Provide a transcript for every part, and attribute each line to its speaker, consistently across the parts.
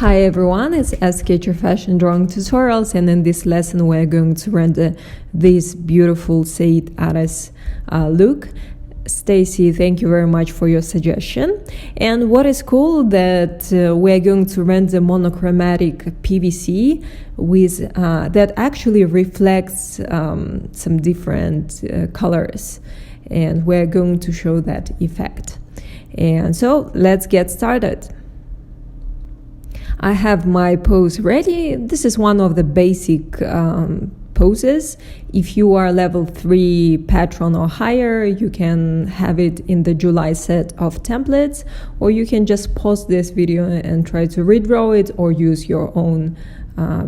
Speaker 1: Hi everyone, it's SK Fashion Drawing Tutorials, and in this lesson we're going to render this beautiful Said Aras look. Stacy, thank you very much for your suggestion. And what is cool that we're going to render monochromatic PVC with that actually reflects some different colors, and we're going to show that effect. And so let's get started. I have my pose ready. This is one of the basic poses. If you are level 3 patron or higher, you can have it in the July set of templates, or you can just pause this video and try to redraw it or use your own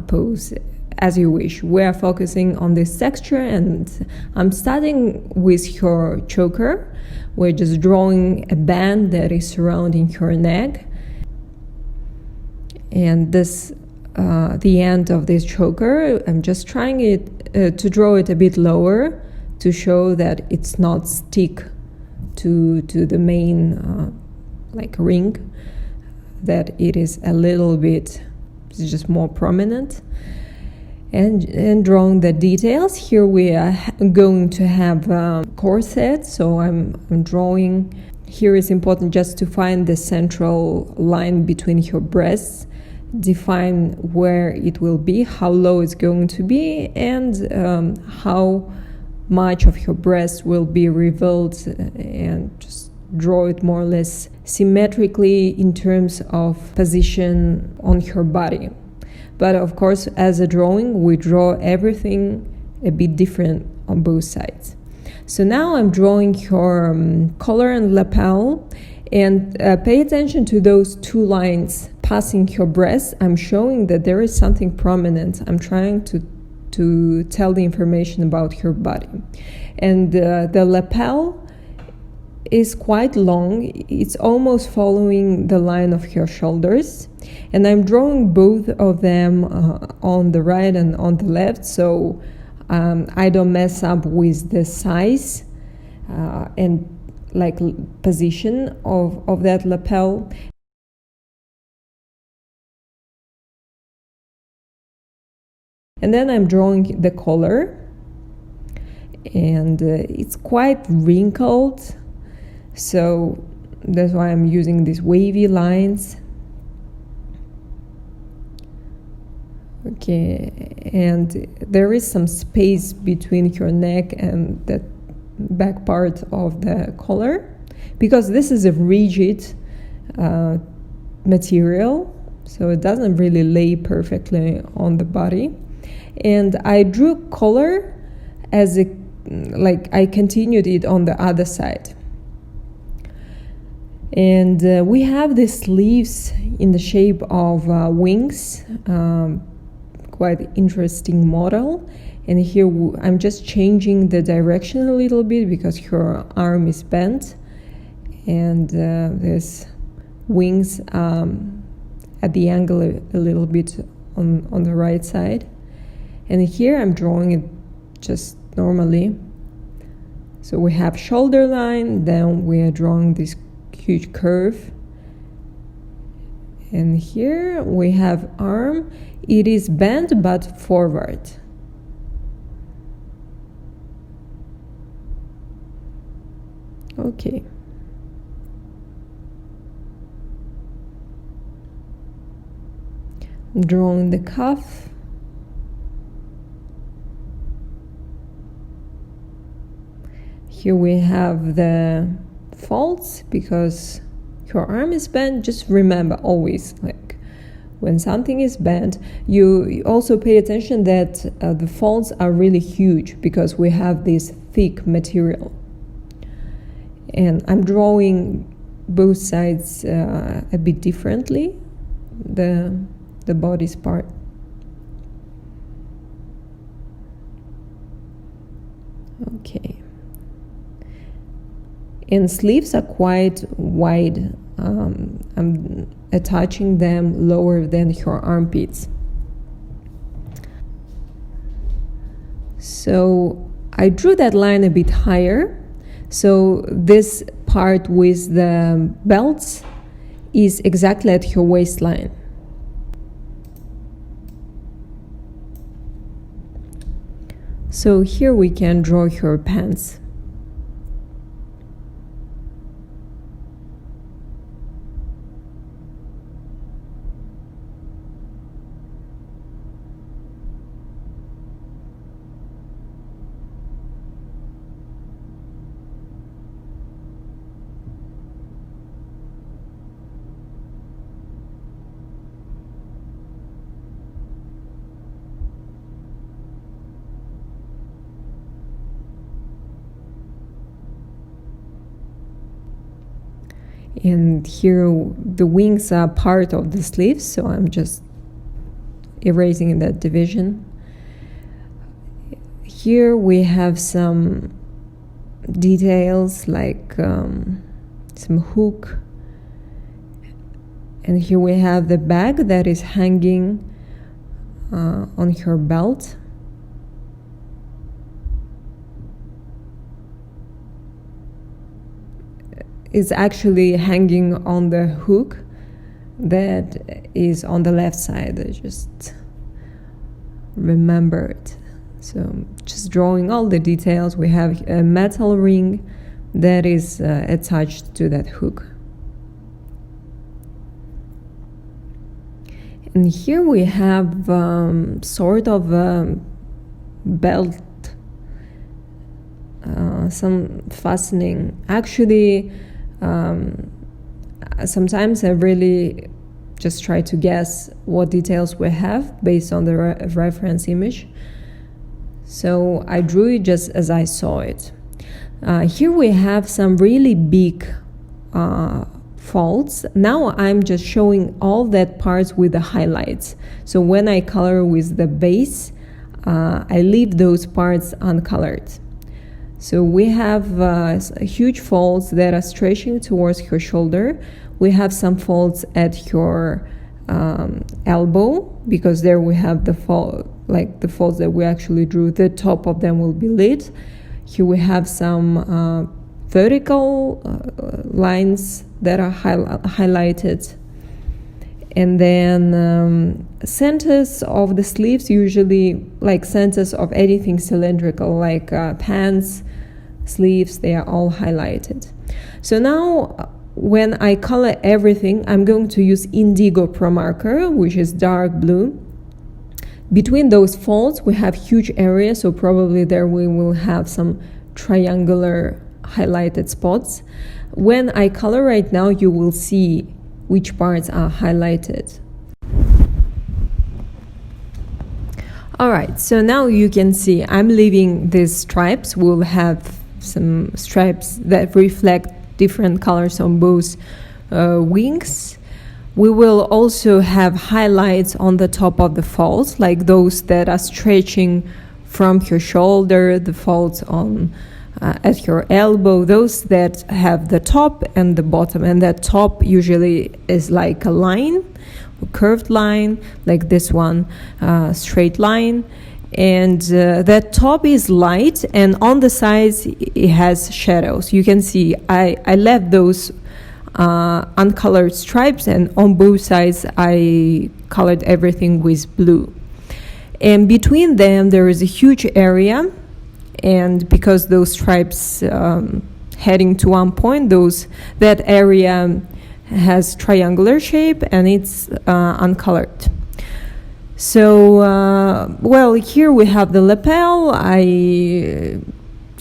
Speaker 1: pose as you wish. We are focusing on this texture, and I'm starting with her choker. We're just drawing a band that is surrounding her neck. And this, the end of this choker, I'm just trying to draw it a bit lower to show that it's not stick to the main like ring, that it is a little bit just more prominent. And drawing the details, here we are going to have a corset, so I'm drawing. Here is important just to find the central line between your breasts, define where it will be, how low it's going to be, and how much of your breast will be revealed, and just draw it more or less symmetrically in terms of position on your body. But of course, as a drawing, we draw everything a bit different on both sides. So now I'm drawing your collar and lapel, and pay attention to those two lines passing your breast. I'm showing that there is something prominent. I'm trying to tell the information about your body. And the lapel is quite long. It's almost following the line of your shoulders. And I'm drawing both of them on the right and on the left, so I don't mess up with the size and like position of that lapel. And then I'm drawing the collar, and it's quite wrinkled, so that's why I'm using these wavy lines. Okay, and there is some space between your neck and the back part of the collar, because this is a rigid material, so it doesn't really lay perfectly on the body. And I drew collar as a, like I continued it on the other side. And we have the sleeves in the shape of wings, quite interesting model. And here I'm just changing the direction a little bit because her arm is bent, and there's wings at the angle a little bit on the right side. And here I'm drawing it just normally. So we have shoulder line, then we are drawing this huge curve. And here we have arm. It is bent but forward. Okay. Drawing the cuff. Here we have the folds because your arm is bent. Just remember always, like when something is bent, you also pay attention that the folds are really huge because we have this thick material. And I'm drawing both sides a bit differently, the body's part. Okay. And sleeves are quite wide. I'm attaching them lower than your armpits. So I drew that line a bit higher. So this part with the belts is exactly at your waistline. So here we can draw her pants. And here the wings are part of the sleeves, so I'm just erasing that division. Here we have some details like some hook, and here we have the bag that is hanging on her belt. Is actually hanging on the hook that is on the left side. I just remembered. So just drawing all the details. We have a metal ring that is attached to that hook. And here we have sort of a belt, some fastening. Actually, sometimes I really just try to guess what details we have based on the reference image. So I drew it just as I saw it. Here we have some really big folds. Now I'm just showing all that parts with the highlights. So when I color with the base, I leave those parts uncolored. So we have huge folds that are stretching towards her shoulder. We have some folds at her elbow, because there we have the folds that we actually drew. The top of them will be lit. Here we have some vertical lines that are highlighted. And then centers of the sleeves, usually like centers of anything cylindrical, like pants, sleeves, they are all highlighted. So now when I color everything, I'm going to use Indigo Pro Marker, which is dark blue. Between those folds, we have huge areas, so probably there we will have some triangular highlighted spots. When I color right now, you will see which parts are highlighted. Alright, so now you can see I'm leaving these stripes. We'll have some stripes that reflect different colors on both wings. We will also have highlights on the top of the folds, like those that are stretching from her shoulder, the folds on at your elbow, those that have the top and the bottom. And that top usually is like a line, a curved line, like this one, straight line. And that top is light, and on the sides it has shadows. You can see I left those uncolored stripes, and on both sides I colored everything with blue. And between them there is a huge area, and because those stripes heading to one point, that area has triangular shape and it's uncolored. So well, here we have the lapel.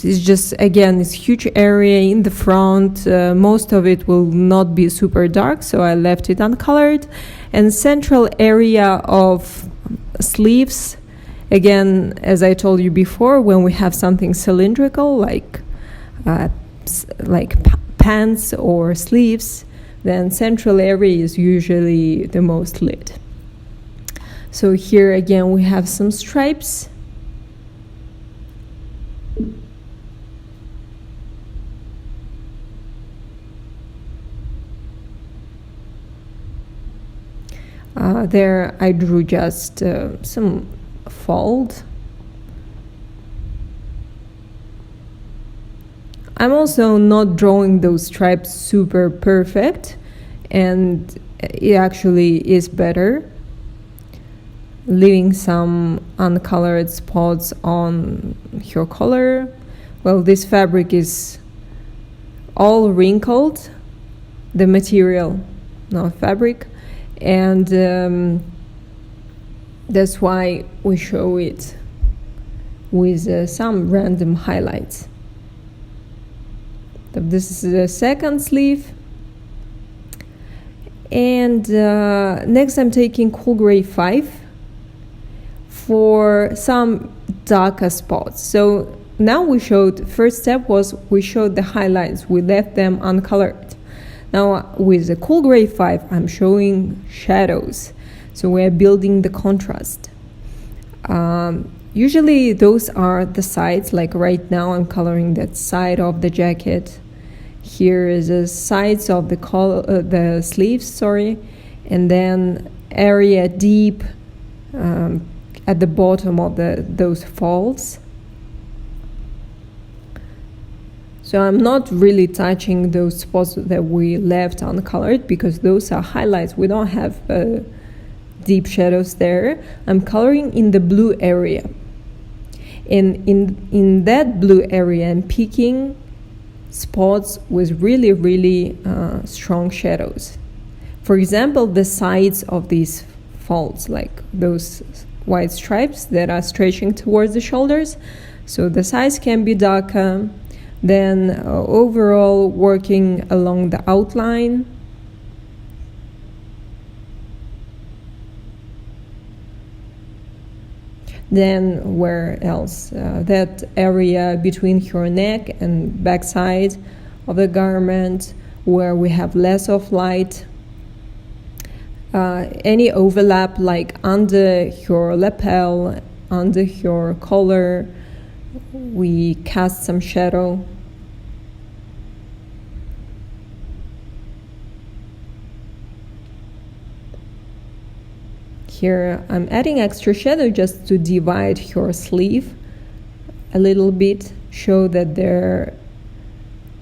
Speaker 1: It's just, again, it's huge area in the front. Most of it will not be super dark, so I left it uncolored. And central area of sleeves, again, as I told you before, when we have something cylindrical like pants or sleeves, then central area is usually the most lit. So here again we have some stripes. There I drew just some fold. I'm also not drawing those stripes super perfect, and it actually is better. leaving some uncolored spots on her collar. Well, this fabric is all wrinkled, the material, not fabric, and that's why we show it with some random highlights. So this is the second sleeve. And next I'm taking Cool Gray 5 for some darker spots. So now we showed, first step was we showed the highlights, we left them uncolored. Now with the Cool Gray 5 I'm showing shadows, so we're building the contrast. Usually those are the sides, like right now I'm coloring that side of the jacket. Here is the sides of the sleeves, and then area deep at the bottom of those folds. So I'm not really touching those spots that we left uncolored because those are highlights. We don't have deep shadows there. I'm coloring in the blue area. And in that blue area, I'm picking spots with really strong shadows. For example, the sides of these folds, like those white stripes that are stretching towards the shoulders. So the sides can be darker. Then overall working along the outline. Then where else? That area between her neck and backside of the garment where we have less of light. Any overlap like under her lapel, under her collar, we cast some shadow. Here I'm adding extra shadow just to divide her sleeve a little bit, show that there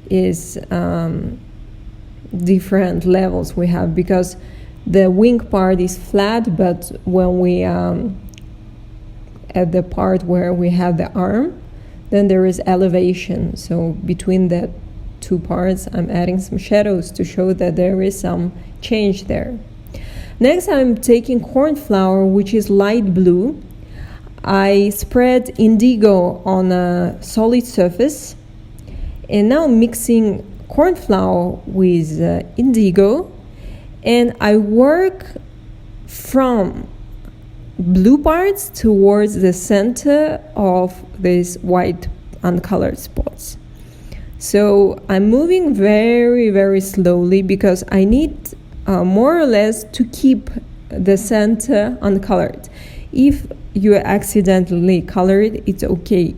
Speaker 1: is different levels we have, because the wing part is flat, but when we at the part where we have the arm, then there is elevation. So between the two parts I'm adding some shadows to show that there is some change there. Next I'm taking cornflower, which is light blue. I spread indigo on a solid surface, and now mixing cornflower with indigo, and I work from blue parts towards the center of these white uncolored spots. So I'm moving very slowly because I need more or less to keep the center uncolored. If you accidentally color it, it's okay.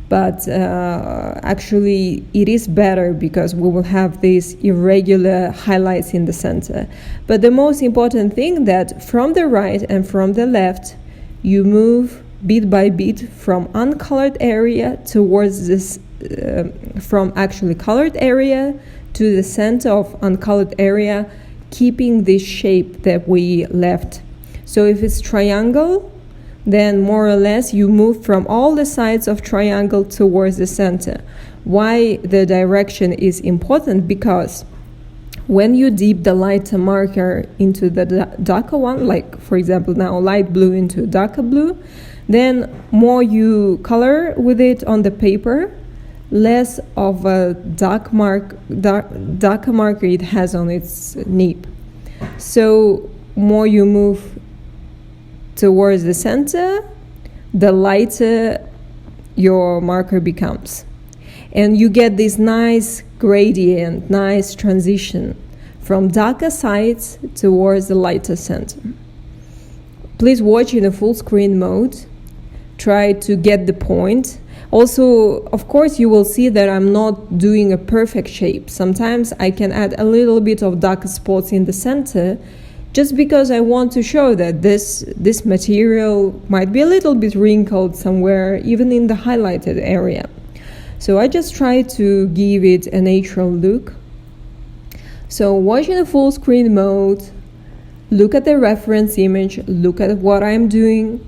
Speaker 1: But actually it is better because we will have these irregular highlights in the center. But the most important thing that from the right and from the left, you move bit by bit from uncolored area towards this, from actually colored area to the center of uncolored area, keeping this shape that we left. So if it's triangle, then more or less you move from all the sides of triangle towards the center. Why the direction is important? Because when you dip the lighter marker into the darker one, like for example now light blue into darker blue, then more you color with it on the paper, less of a darker marker it has on its nib. So more you move towards the center, the lighter your marker becomes. And you get this nice gradient, nice transition from darker sides towards the lighter center. Please watch in a full screen mode. Try to get the point. Also, of course, you will see that I'm not doing a perfect shape. Sometimes I can add a little bit of darker spots in the center, just because I want to show that this material might be a little bit wrinkled somewhere, even in the highlighted area. So I just try to give it a natural look. So watch in a full screen mode, look at the reference image, look at what I'm doing,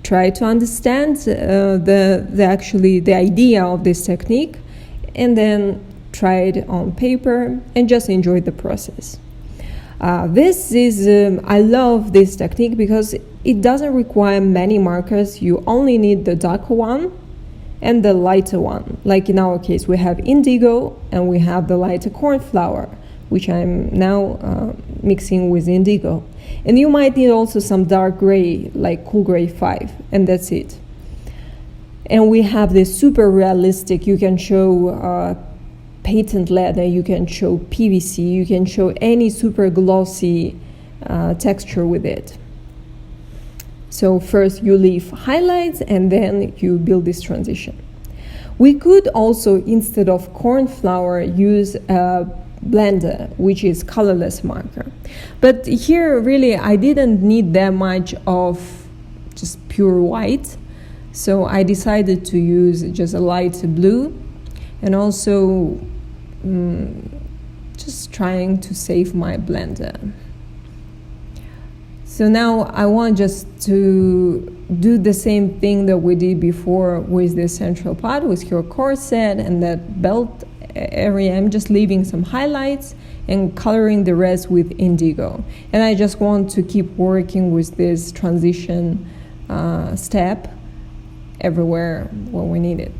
Speaker 1: try to understand the idea of this technique, and then try it on paper and just enjoy the process. I love this technique because it doesn't require many markers. You only need the darker one and the lighter one. Like in our case, we have indigo and we have the lighter cornflower, which I'm now mixing with indigo. And you might need also some dark gray, like Cool Gray 5, and that's it. And we have this super realistic, you can show patent leather, you can show PVC, you can show any super glossy texture with it. So first you leave highlights and then you build this transition. We could also, instead of cornflower, use a blender, which is colorless marker. But here really I didn't need that much of just pure white, so I decided to use just a light blue, and also just trying to save my blender. So now I want just to do the same thing that we did before with the central part, with your corset and that belt area. I'm just leaving some highlights and coloring the rest with indigo. And I just want to keep working with this transition step everywhere where we need it.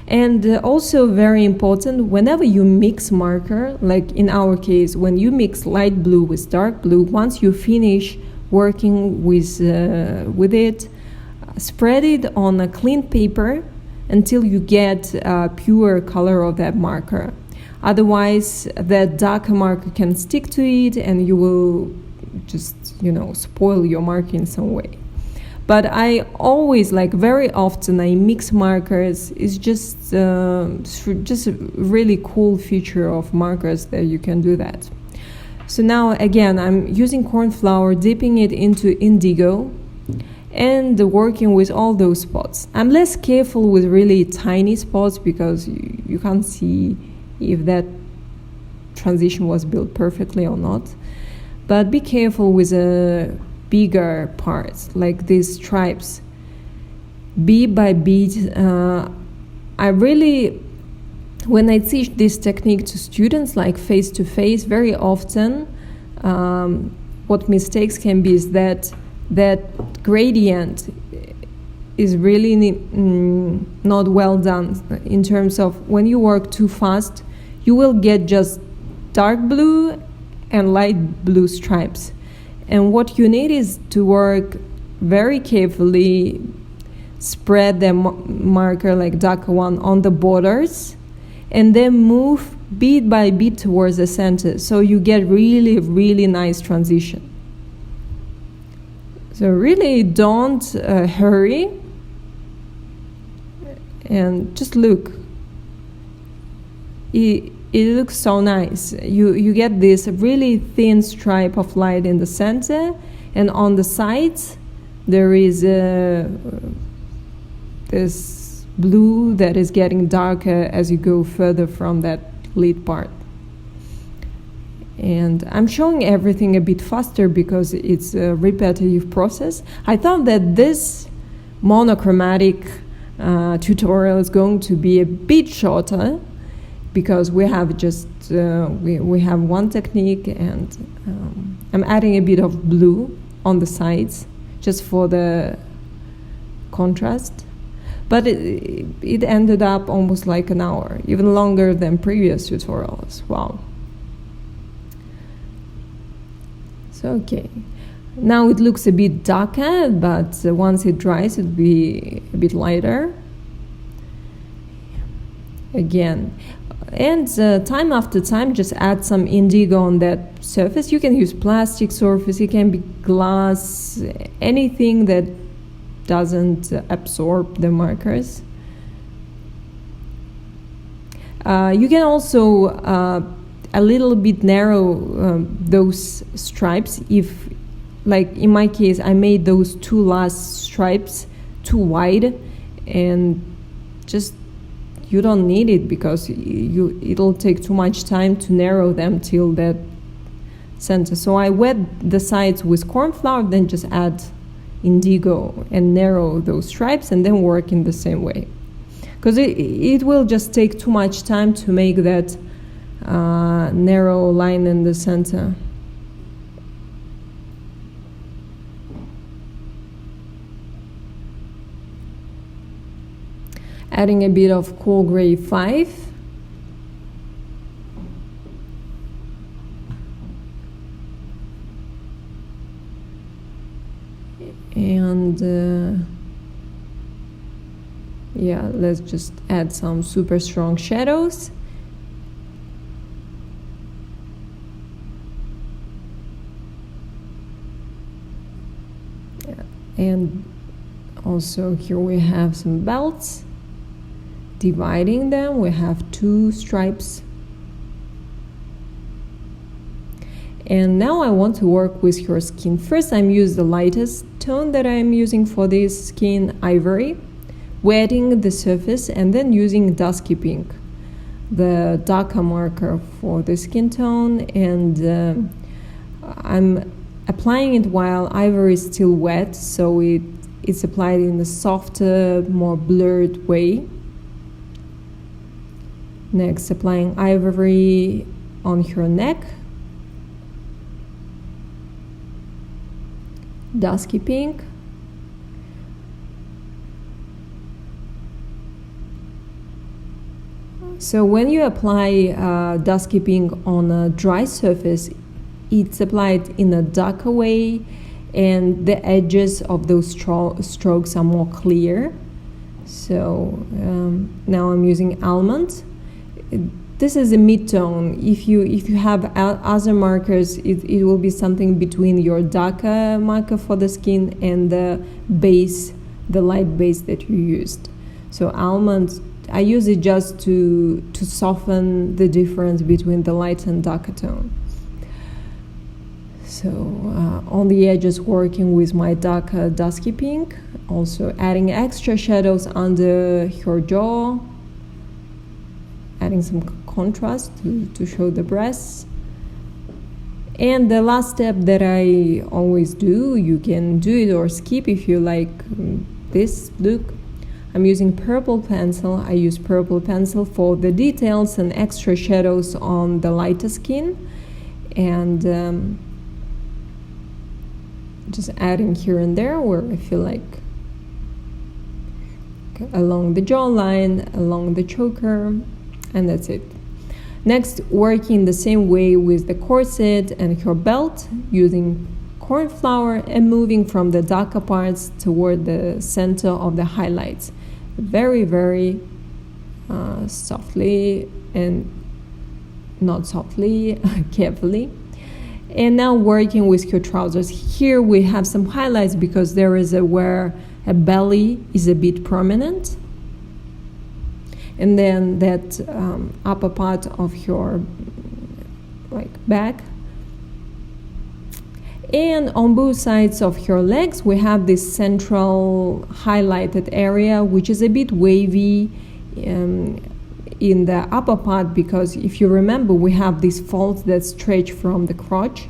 Speaker 1: And also very important, whenever you mix marker, like in our case, when you mix light blue with dark blue, once you finish working with it, spread it on a clean paper until you get a pure color of that marker. Otherwise, that darker marker can stick to it and you will just, spoil your marker in some way. But I always, very often, I mix markers. It's just a really cool feature of markers that you can do that. So now, again, I'm using cornflower, dipping it into indigo, and working with all those spots. I'm less careful with really tiny spots because you can't see if that transition was built perfectly or not. But be careful with bigger parts, like these stripes. Bead by bead, when I teach this technique to students, like face-to-face, very often what mistakes can be is that gradient is really not well done in terms of when you work too fast, you will get just dark blue and light blue stripes. And what you need is to work very carefully, spread the marker, like darker one, on the borders, and then move bead by bead towards the center, so you get really, really nice transition. So really don't hurry, and just look. It looks so nice. You get this really thin stripe of light in the center, and on the sides there is this blue that is getting darker as you go further from that lead part. And I'm showing everything a bit faster because it's a repetitive process. I thought that this monochromatic tutorial is going to be a bit shorter, because we have just we have one technique, and I'm adding a bit of blue on the sides just for the contrast. But it ended up almost like an hour, even longer than previous tutorials. Wow. So okay, now it looks a bit darker, but once it dries it'll be a bit lighter again. And time after time, just add some indigo on that surface. You can use plastic surface, it can be glass, anything that doesn't absorb the markers. You can also a little bit narrow those stripes. If, like in my case, I made those two last stripes too wide, and just you don't need it because it'll take too much time to narrow them till that center. So I wet the sides with cornflour, then just add indigo and narrow those stripes, and then work in the same way. Because it will just take too much time to make that narrow line in the center. Adding a bit of cool gray 5. And yeah, let's just add some super strong shadows. Yeah. And also here we have some belts. Dividing them, we have 2 stripes. And now I want to work with her skin. First, I'm using the lightest tone that I'm using for this skin, ivory, wetting the surface, and then using dusky pink, the darker marker for the skin tone. And I'm applying it while ivory is still wet, so it's applied in a softer, more blurred way. Next, applying ivory on her neck, dusky pink, so when you apply dusky pink on a dry surface, it's applied in a darker way, and the edges of those strokes are more clear. So now I'm using almond. This is a mid-tone. If you have other markers, it will be something between your darker marker for the skin and the base, the light base that you used. So almond, I use it just to soften the difference between the light and darker tone. So on the edges, working with my darker dusky pink, also adding extra shadows under her jaw, adding some contrast to show the breasts. And the last step that I always do, you can do it or skip if you like this look. I'm using purple pencil. I use purple pencil for the details and extra shadows on the lighter skin, and just adding here and there where I feel like, along the jawline, along the choker, and that's it. Next, working the same way with the corset and her belt, using cornflower and moving from the darker parts toward the center of the highlights. Very, very softly, and not softly, carefully. And now working with her trousers. Here we have some highlights because there is where a belly is a bit prominent. And then that upper part of your back. And on both sides of your legs we have this central highlighted area, which is a bit wavy in the upper part, because if you remember, we have these folds that stretch from the crotch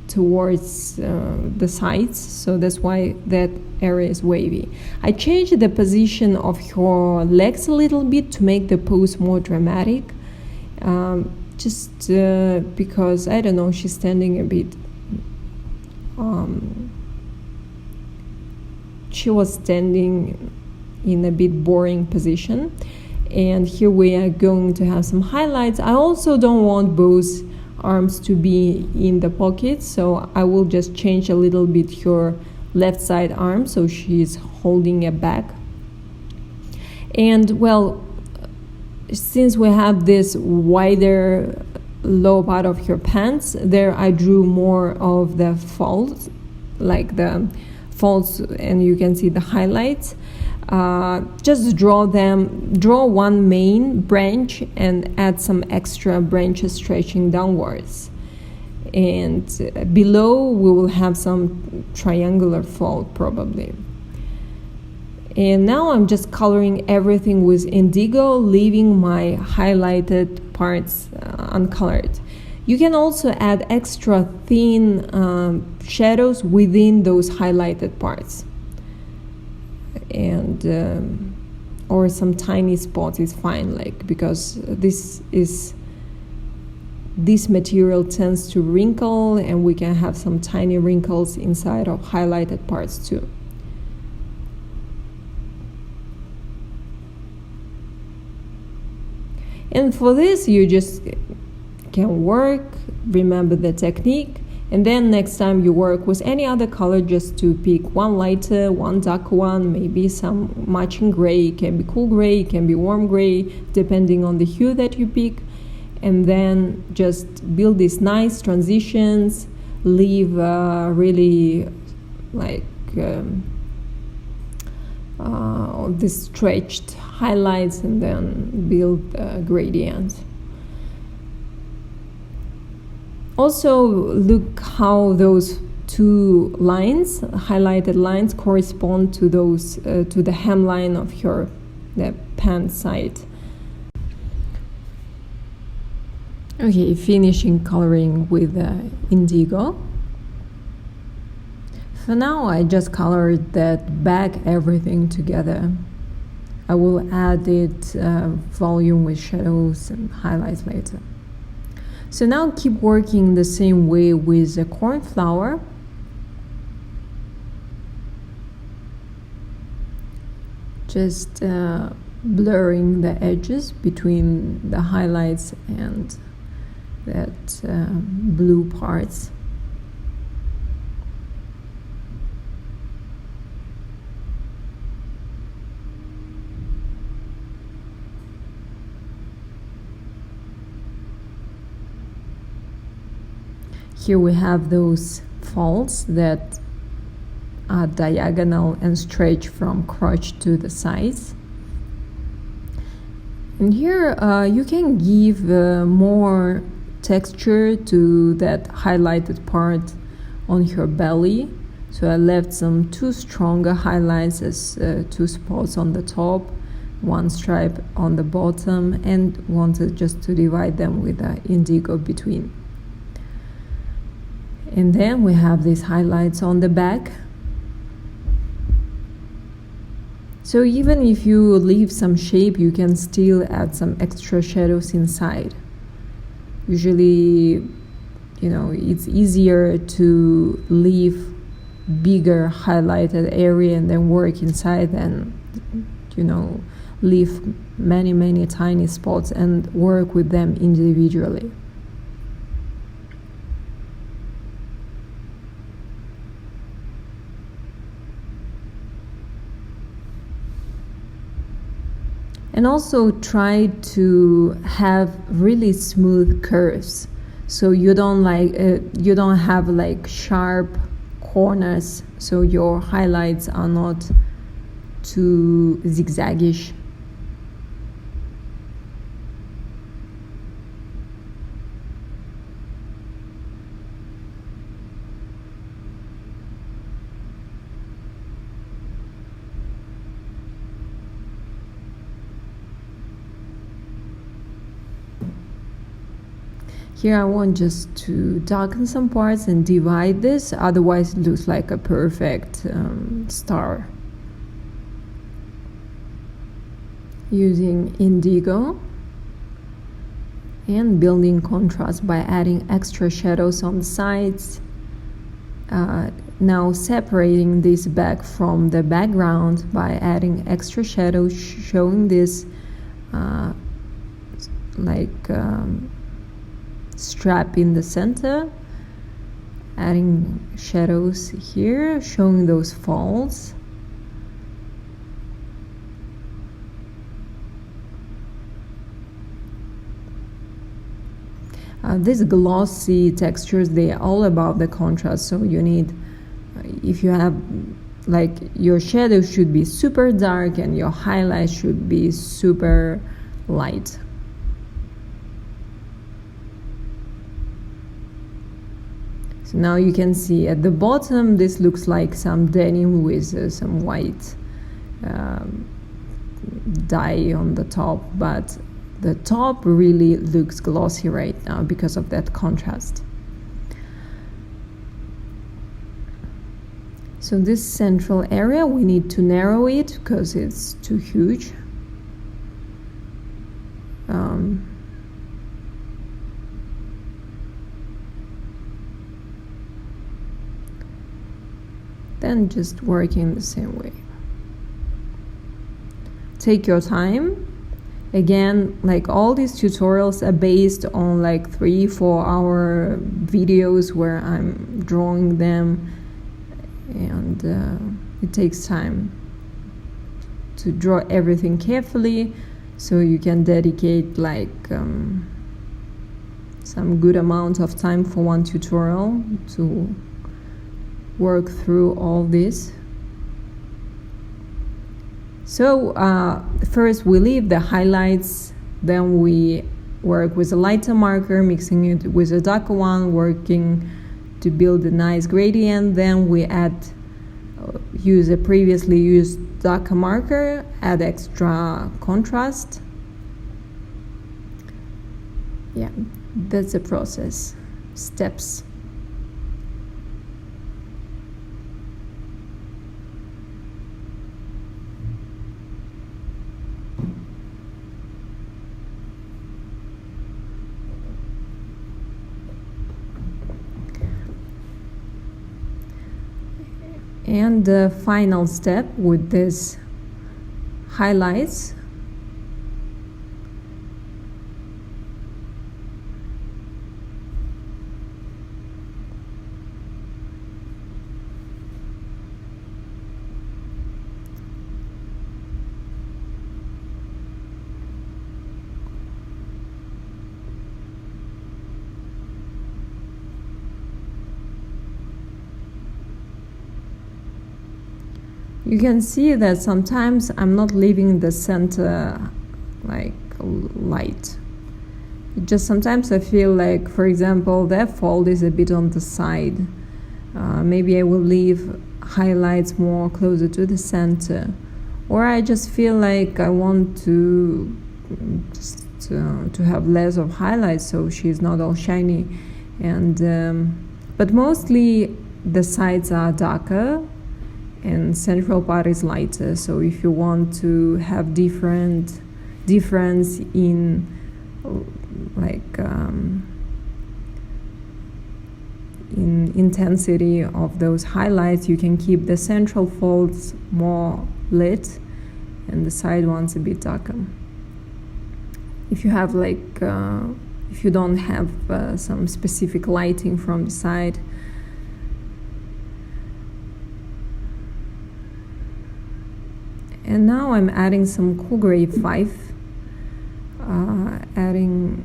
Speaker 1: towards the sides, so that's why that area is wavy. I changed the position of her legs a little bit to make the pose more dramatic, just because, I don't know, she's standing a bit, she was standing in a bit boring position, and here we are going to have some highlights. I also don't want both arms to be in the pocket, so I will just change a little bit her left side arm so she's holding it back. And well, since we have this wider low part of her pants, there I drew more of the folds, like the folds, and you can see the highlights. Just draw one main branch and add some extra branches stretching downwards, and below we will have some triangular fold probably. And now I'm just coloring everything with indigo, leaving my highlighted parts uncolored. You can also add extra thin shadows within those highlighted parts, and or some tiny spots is fine, like, because this material tends to wrinkle, and we can have some tiny wrinkles inside of highlighted parts too. And for this, you just can work, remember the technique, and then next time you work with any other color, just to pick one lighter, one dark one, maybe some matching gray. It can be cool gray, it can be warm gray, depending on the hue that you pick, and then just build these nice transitions, leave really like these stretched highlights, and then build gradients. Also, look how those two lines, highlighted lines, correspond to those to the hemline of the pen side. Okay, finishing coloring with indigo. For now, I just colored that back everything together. I will add it volume with shadows and highlights later. So now keep working the same way with the cornflower. Just blurring the edges between the highlights and that blue parts. Here we have those folds that are diagonal and stretch from crotch to the sides. And here you can give more texture to that highlighted part on her belly. So I left some two stronger highlights as two spots on the top, one stripe on the bottom, and wanted just to divide them with indigo between. And then we have these highlights on the back. So even if you leave some shape, you can still add some extra shadows inside. Usually, it's easier to leave bigger highlighted area and then work inside than, leave many tiny spots and work with them individually. And also try to have really smooth curves, so you don't have like sharp corners, so your highlights are not too zigzaggish. Here I want just to darken some parts and divide this, otherwise it looks like a perfect star. Using indigo and building contrast by adding extra shadows on the sides. Now separating this back from the background by adding extra shadows, showing this strap in the center, adding shadows here, showing those folds. These glossy textures, they are all about the contrast, so you need, if you have, your shadow should be super dark and your highlight should be super light. So now you can see at the bottom, this looks like some denim with some white dye on the top, but the top really looks glossy right now because of that contrast. So this central area, we need to narrow it because it's too huge. Then just working the same way. Take your time. Again, like all these tutorials are based on like 3-4 hour videos where I'm drawing them, and it takes time to draw everything carefully, so you can dedicate like some good amount of time for one tutorial to work through all this. So first we leave the highlights, then we work with a lighter marker, mixing it with a darker one, working to build a nice gradient. Then we use a previously used darker marker, add extra contrast. Yeah, that's the process, steps. And the final step with this highlights. You can see that sometimes I'm not leaving the center like light. Just sometimes I feel like, for example, that fold is a bit on the side. Maybe I will leave highlights more closer to the center. Or I just feel like I want to just to have less of highlights so she's not all shiny. And but mostly the sides are darker and central part is lighter. So if you want to have difference in like in intensity of those highlights, you can keep the central folds more lit and the side ones a bit darker. If you have like if you don't have some specific lighting from the side, and now I'm adding some cool gray 5, adding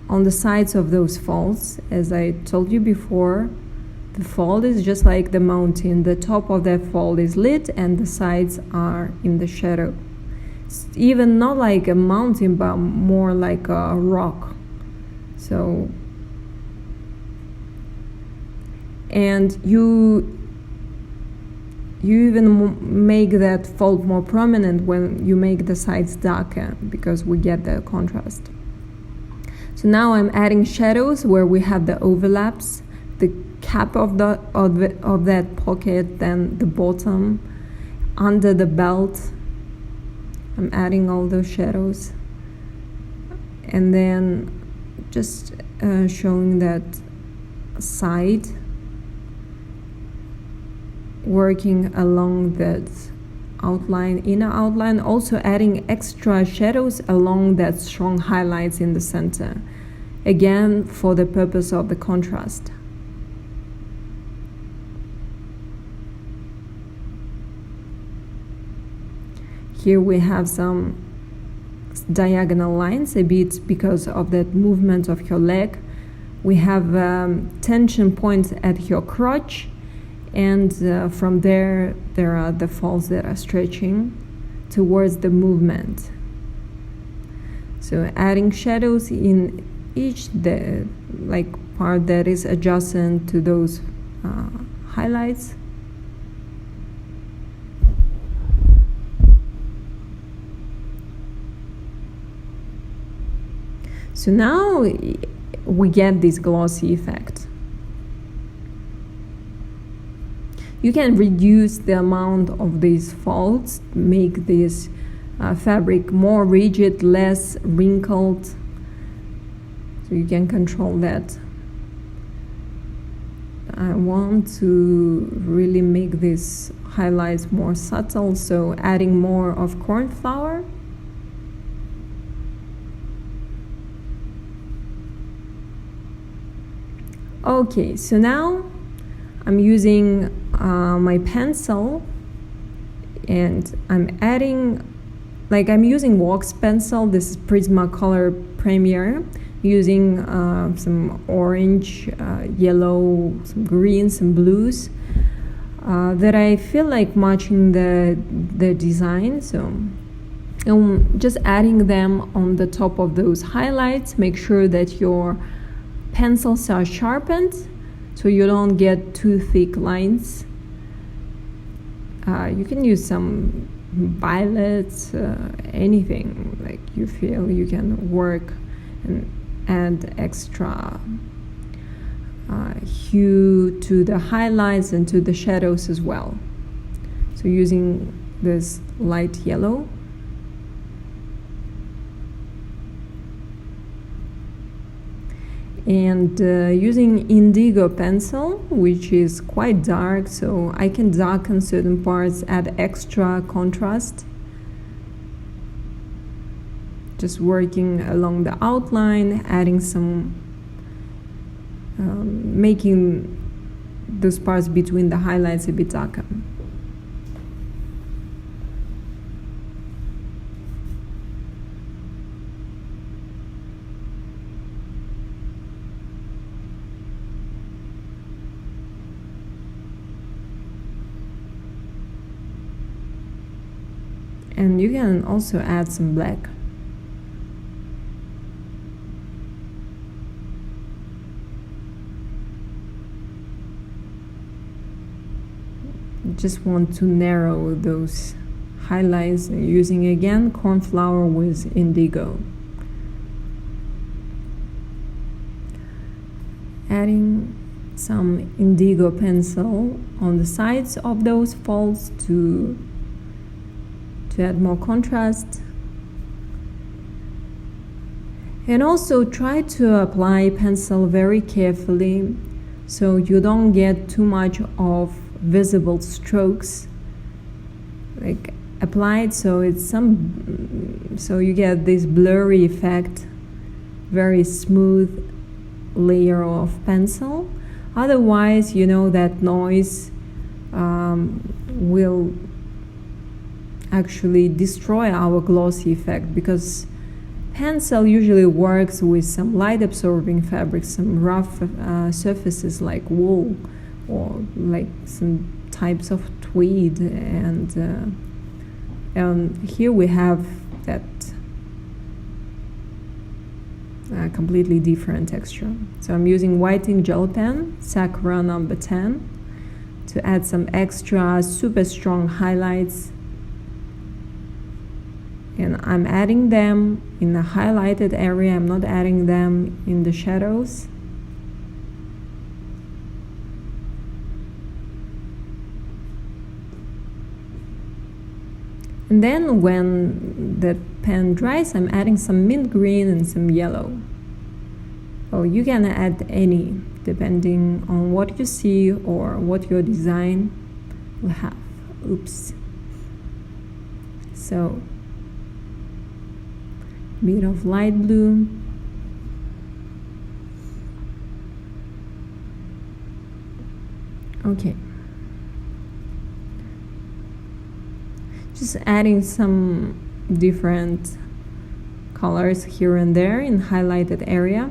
Speaker 1: on the sides of those folds. As I told you before, the fold is just like the mountain. The top of that fold is lit and the sides are in the shadow. It's even not like a mountain, but more like a rock. So, and you even make that fold more prominent when you make the sides darker, because we get the contrast. So now I'm adding shadows where we have the overlaps, the cap of that pocket, then the bottom, under the belt. I'm adding all those shadows, and then just showing that side, working along that outline, inner outline, also adding extra shadows along that strong highlights in the center, again for the purpose of the contrast. Here we have some diagonal lines a bit because of that movement of your leg. We have tension points at your crotch, and from there are the folds that are stretching towards the movement. So adding shadows in each part that is adjacent to those highlights. So now we get this glossy effect. You can reduce the amount of these folds, make this fabric more rigid, less wrinkled. So you can control that. I want to really make these highlights more subtle, so adding more of cornflower. Okay, so now I'm using my pencil, and I'm adding, like, I'm using wax pencil. This is Prismacolor Premier, using some orange, yellow, some green, some blues that I feel like matching the design. So I'm just adding them on the top of those highlights. Make sure that your pencils are sharpened so you don't get too thick lines. You can use some violets, anything like you feel you can work and add extra hue to the highlights and to the shadows as well. So using this light yellow. And using indigo pencil, which is quite dark, so I can darken certain parts, add extra contrast. Just working along the outline, adding some, making those parts between the highlights a bit darker. And you can also add some black. Just want to narrow those highlights using again cornflower with indigo. Adding some indigo pencil on the sides of those folds to add more contrast. And also try to apply pencil very carefully so you don't get too much of visible strokes, like applied, so it's so you get this blurry effect, very smooth layer of pencil. Otherwise, you know, that noise will actually destroy our glossy effect, because pencil usually works with some light absorbing fabrics, some rough surfaces like wool or like some types of tweed, and here we have that completely different texture. So I'm using whiting gel pen, Sakura number 10, to add some extra super strong highlights. And I'm adding them in the highlighted area, I'm not adding them in the shadows. And then when the pen dries, I'm adding some mint green and some yellow. Well, you can add any, depending on what you see or what your design will have. Oops. So, bit of light blue. Okay. Just adding some different colors here and there in highlighted area.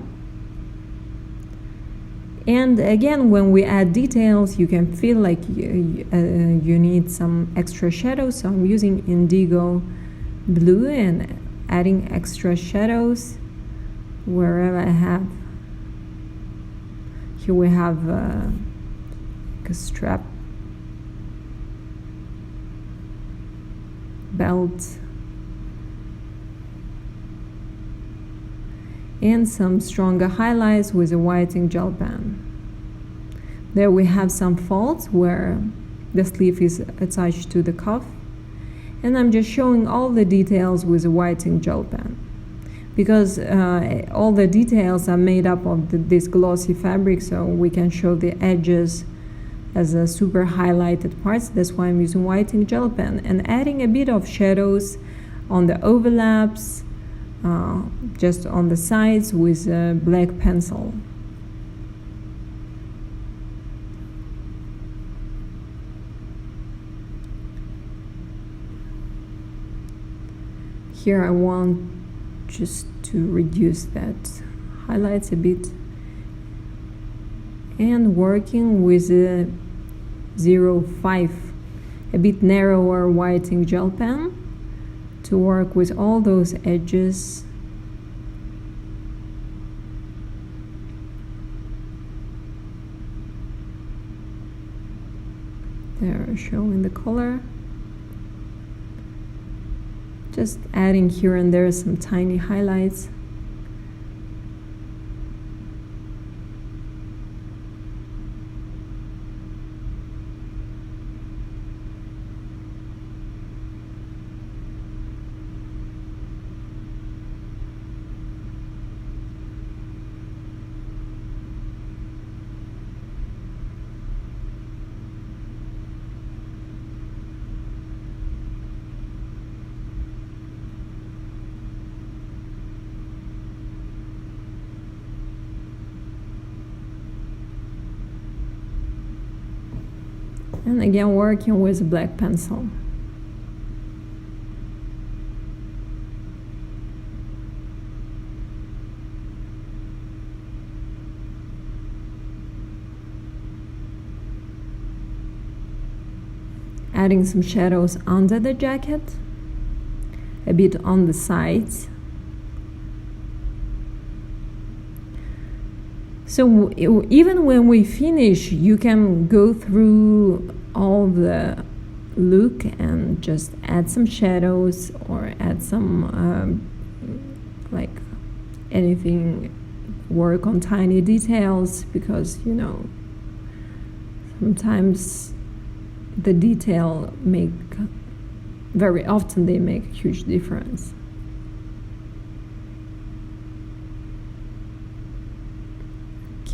Speaker 1: And again, when we add details, you can feel like you need some extra shadows. So I'm using indigo blue and adding extra shadows wherever I have. Here we have a strap, belt, and some stronger highlights with a white ink gel pen. There we have some folds where the sleeve is attached to the cuff, and I'm just showing all the details with a white ink gel pen, because all the details are made up of this glossy fabric, so we can show the edges as a super highlighted parts. That's why I'm using white ink gel pen and adding a bit of shadows on the overlaps, just on the sides with a black pencil. Here I want just to reduce that highlights a bit, and working with a 05, a bit narrower white ink gel pen to work with all those edges. There, showing the color. Just adding here and there some tiny highlights. And again, working with a black pencil. Adding some shadows under the jacket, a bit on the sides. So even when we finish, you can go through all the look and just add some shadows or add some like anything, work on tiny details, because you know sometimes the detail very often they make a huge difference.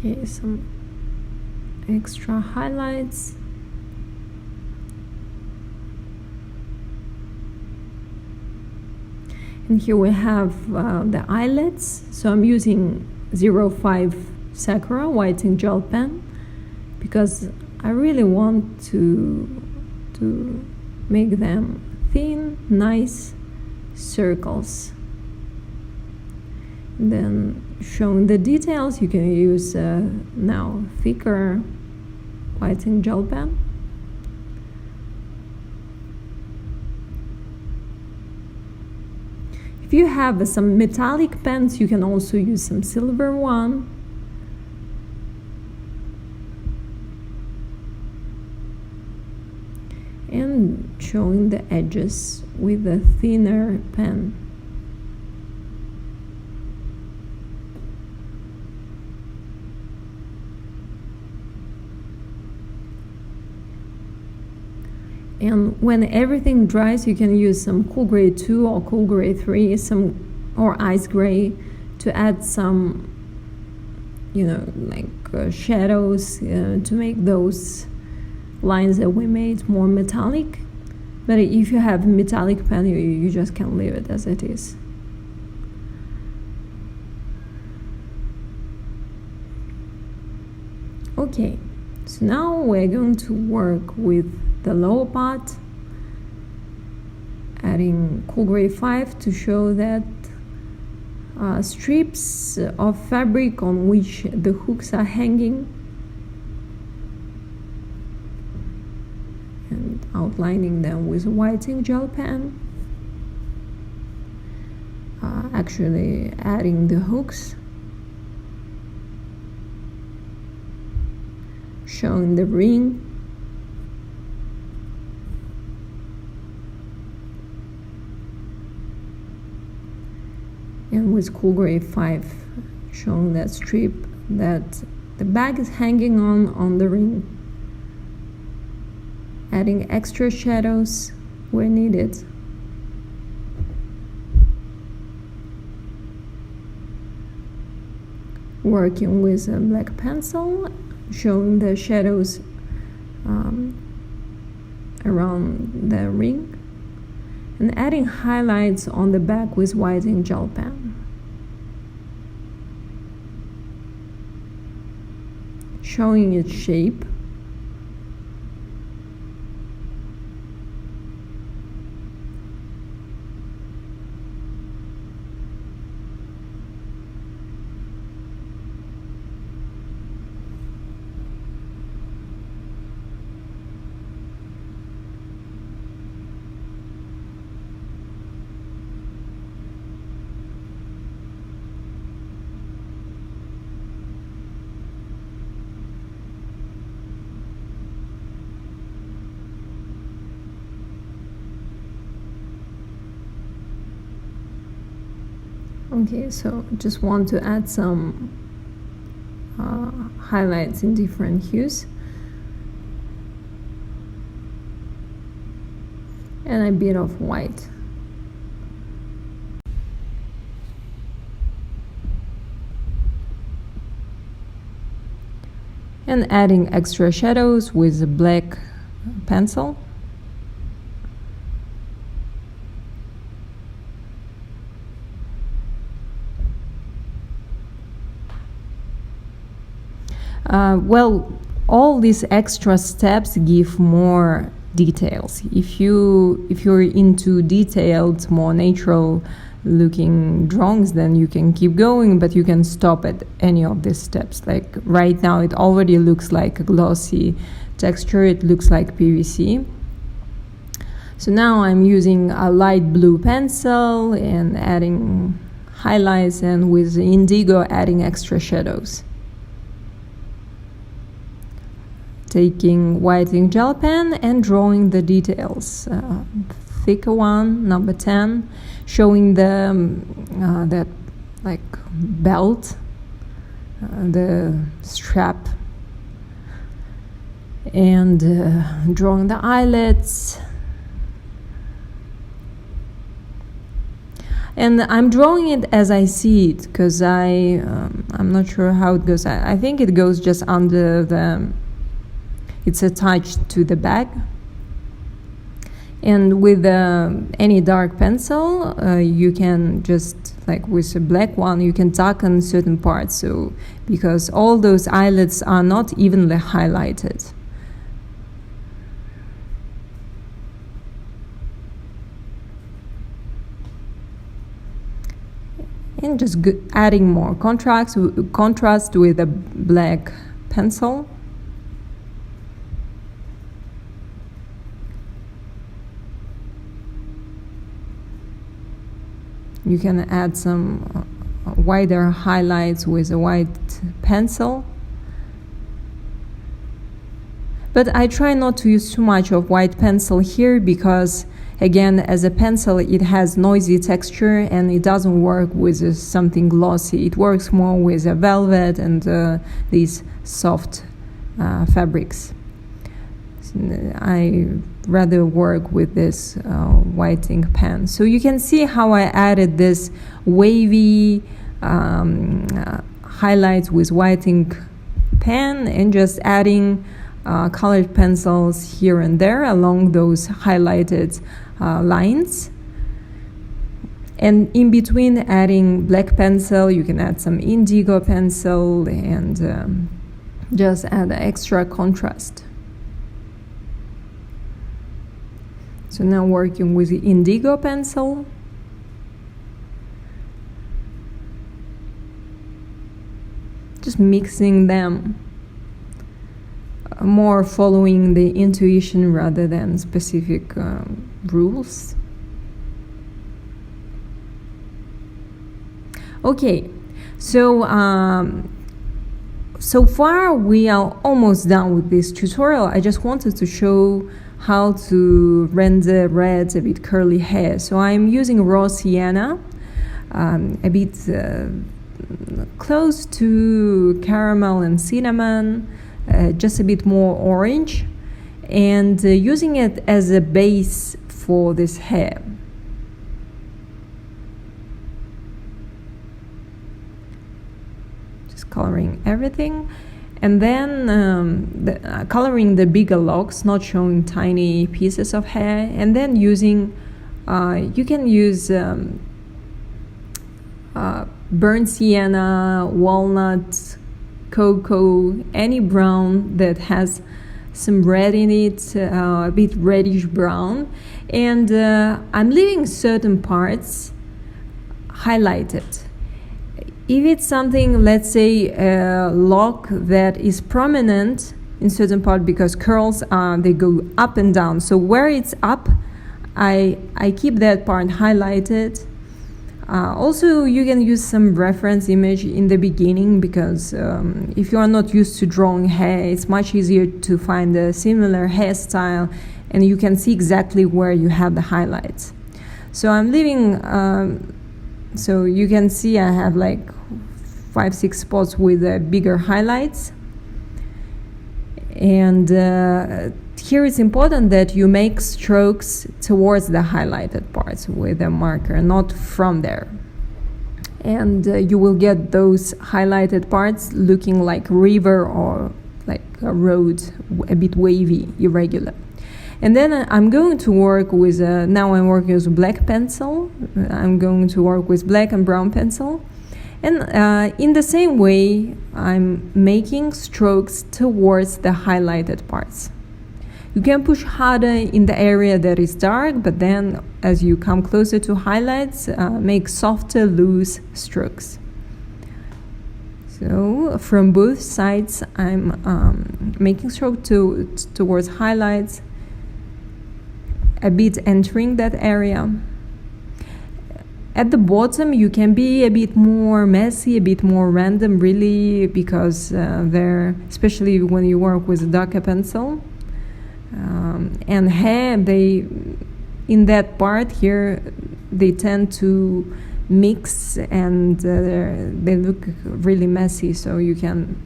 Speaker 1: Okay, some extra highlights. And here we have the eyelets. So I'm using 05 Sakura white ink gel pen because I really want to make them thin, nice circles. And then showing the details, you can use now thicker white ink gel pen. If you have some metallic pens, you can also use some silver one. And showing the edges with a thinner pen. And when everything dries, you can use some cool gray 2 or cool gray 3, or ice gray to add some, shadows to make those lines that we made more metallic. But if you have a metallic pen, you just can leave it as it is. Okay, so now we're going to work with the lower part, adding cool gray 5 to show that strips of fabric on which the hooks are hanging, and outlining them with a white ink gel pen, actually adding the hooks, showing the ring, and with Cool Gray 5 showing that strip that the bag is hanging on the ring, adding extra shadows where needed. Working with a black pencil, showing the shadows around the ring, and adding highlights on the back with white ink gel pen. Showing its shape. Okay, so just want to add some highlights in different hues and a bit of white. And adding extra shadows with a black pencil. Well, all these extra steps give more details. If you're into detailed, more natural looking drawings, then you can keep going, but you can stop at any of these steps. Like right now it already looks like a glossy texture, it looks like PVC. So now I'm using a light blue pencil and adding highlights, and with indigo adding extra shadows. Taking white ink gel pen and drawing the details. Thicker one, number 10, showing the that like belt, the strap, and drawing the eyelets. And I'm drawing it as I see it, because I'm not sure how it goes. I think it goes just under the. It's attached to the bag, and with any dark pencil you can just, like with a black one, you can darken certain parts, so because all those eyelets are not evenly highlighted. And just adding more contrast with a black pencil. You can add some wider highlights with a white pencil. But I try not to use too much of white pencil here, because again, as a pencil it has noisy texture and it doesn't work with something glossy. It works more with a velvet and these soft fabrics. I rather work with this white ink pen. So you can see how I added this wavy highlights with white ink pen, and just adding colored pencils here and there along those highlighted lines. And in between adding black pencil, you can add some indigo pencil and just add extra contrast. So now working with the indigo pencil. Just mixing them, more following the intuition rather than specific rules. Okay, so so far we are almost done with this tutorial. I just wanted to show how to render red, a bit curly hair. So I'm using raw sienna a bit close to caramel and cinnamon, just a bit more orange, and using it as a base for this hair. Just coloring everything, and then coloring the bigger locks, not showing tiny pieces of hair, and then using you can use burnt sienna, walnut, cocoa, any brown that has some red in it, a bit reddish brown, and I'm leaving certain parts highlighted. If it's something, let's say a lock that is prominent in certain part, because curls they go up and down, so where it's up, I keep that part highlighted. Also, you can use some reference image in the beginning, because if you are not used to drawing hair, it's much easier to find a similar hairstyle, and you can see exactly where you have the highlights. So I'm leaving, so you can see I have like 5-6 spots with bigger highlights. And here it's important that you make strokes towards the highlighted parts with a marker, not from there. And you will get those highlighted parts looking like a river or like a road, a bit wavy, irregular. And then I'm going to work with, now I'm working with black pencil. I'm going to work with black and brown pencil. And in the same way, I'm making strokes towards the highlighted parts. You can push harder in the area that is dark, but then as you come closer to highlights, make softer, loose strokes. So from both sides, I'm making strokes towards highlights, a bit entering that area. At the bottom, you can be a bit more messy, a bit more random, really, because especially when you work with a darker pencil. And hair, in that part here, they tend to mix, and they look really messy, so you can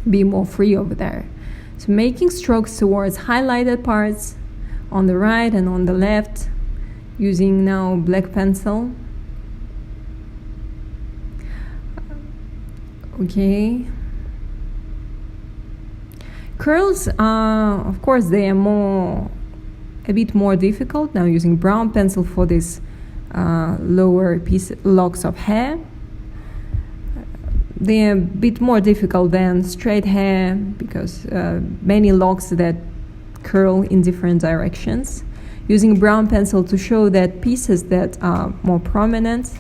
Speaker 1: be more free over there. So making strokes towards highlighted parts on the right and on the left, using now black pencil. Okay. Curls, of course, they are a bit more difficult. Now using brown pencil for this lower locks of hair. They are a bit more difficult than straight hair, because many locks that curl in different directions. Using brown pencil to show that pieces that are more prominent,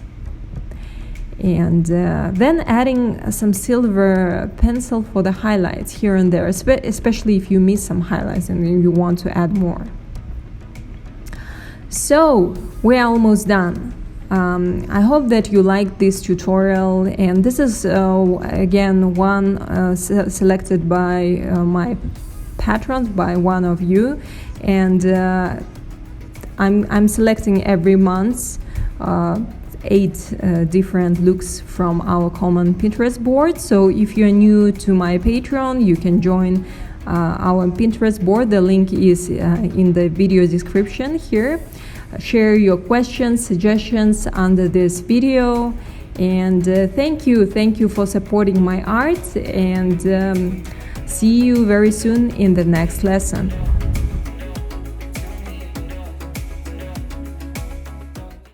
Speaker 1: and then adding some silver pencil for the highlights here and there, especially if you miss some highlights and you want to add more. So we're almost done. I hope that you liked this tutorial, and this is again one selected by my patrons, by one of you, and I'm selecting every month 8 different looks from our common Pinterest board. So if you're new to my Patreon, you can join our Pinterest board. The link is in the video description here. Share your questions, suggestions under this video, and thank you for supporting my art, and see you very soon in the next lesson.